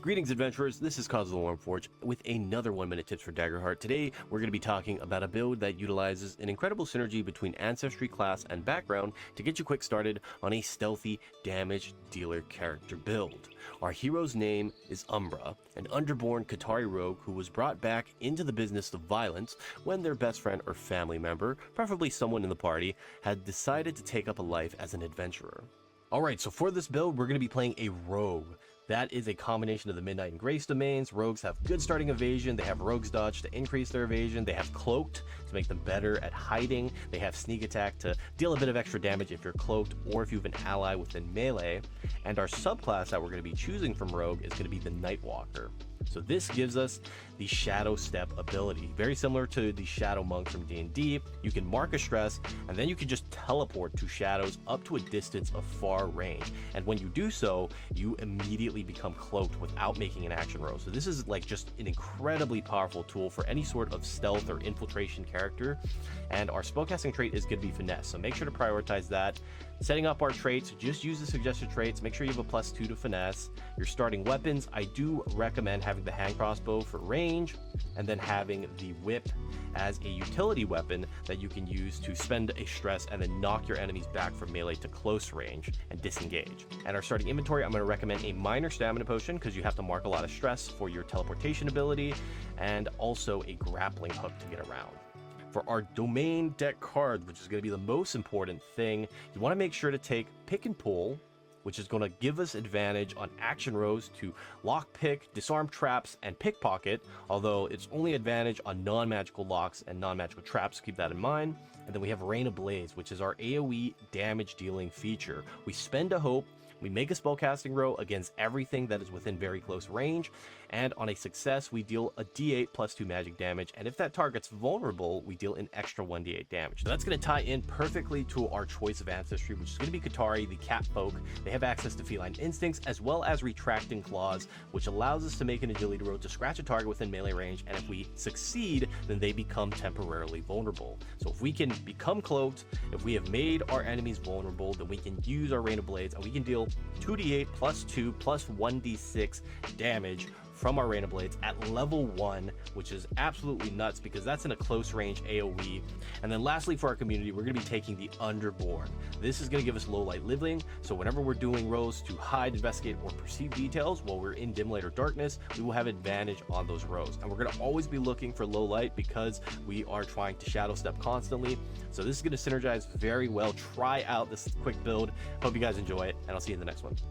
Greetings, adventurers. This is Cause of the Warmforge with another 1-minute tips for Daggerheart. Today, we're going to be talking about a build that utilizes an incredible synergy between ancestry, class, and background to get you quick started on a stealthy damage dealer character build. Our hero's name is Umbra, an underborn Qatari rogue who was brought back into the business of violence when their best friend or family member, preferably someone in the party, had decided to take up a life as an adventurer. Alright, so for this build, we're going to be playing a rogue. That is a combination of the Midnight and Grace domains. Rogues have good starting evasion, they have Rogue's Dodge to increase their evasion, they have Cloaked to make them better at hiding, they have Sneak Attack to deal a bit of extra damage if you're cloaked or if you have an ally within melee, and our subclass that we're going to be choosing from Rogue is going to be the Nightwalker. So this gives us the Shadow Step ability, very similar to the Shadow Monk from D&D. You can mark a stress, and then you can just teleport to shadows up to a distance of far range. And when you do so, you immediately become cloaked without making an action roll. So this is like just an incredibly powerful tool for any sort of stealth or infiltration character. And our spellcasting trait is going to be Finesse, so make sure to prioritize that. Setting up our traits, just use the suggested traits. Make sure you have a +2 to Finesse. Your starting weapons, I do recommend having the hand crossbow for range, and then having the whip as a utility weapon that you can use to spend a stress and then knock your enemies back from melee to close range and disengage. And our starting inventory, I'm going to recommend a minor stamina potion because you have to mark a lot of stress for your teleportation ability, and also a grappling hook to get around. For our domain deck card, which is going to be the most important thing, you want to make sure to take Pick and Pull, which is going to give us advantage on action rolls to lockpick, disarm traps, and pickpocket, although it's only advantage on non-magical locks and non-magical traps, so keep that in mind. And then we have Rain of Blaze, which is our AoE damage dealing feature. We spend a hope, we make a spellcasting roll against everything that is within very close range, and on a success, we deal a d8 +2 magic damage, and if that target's vulnerable, we deal an extra 1d8 damage. So that's going to tie in perfectly to our choice of ancestry, which is going to be Qatari, the cat folk. They have access to feline instincts, as well as retracting claws, which allows us to make an agility roll to scratch a target within melee range, and if we succeed, then they become temporarily vulnerable. So if we can become cloaked, if we have made our enemies vulnerable, then we can use our Rain of Blades, and we can deal 2d8 +2 +1d6 damage from our Rain of Blades at level 1, which is absolutely nuts because that's in a close range AoE. And then lastly, for our community, we're going to be taking the Underborn. This is going to give us low light living, so whenever we're doing rolls to hide, investigate, or perceive details while we're in dim light or darkness, we will have advantage on those rolls. And we're going to always be looking for low light because we are trying to shadow step constantly. So this is going to synergize very well. Try out this quick build. Hope you guys enjoy it, and I'll see you in the next one.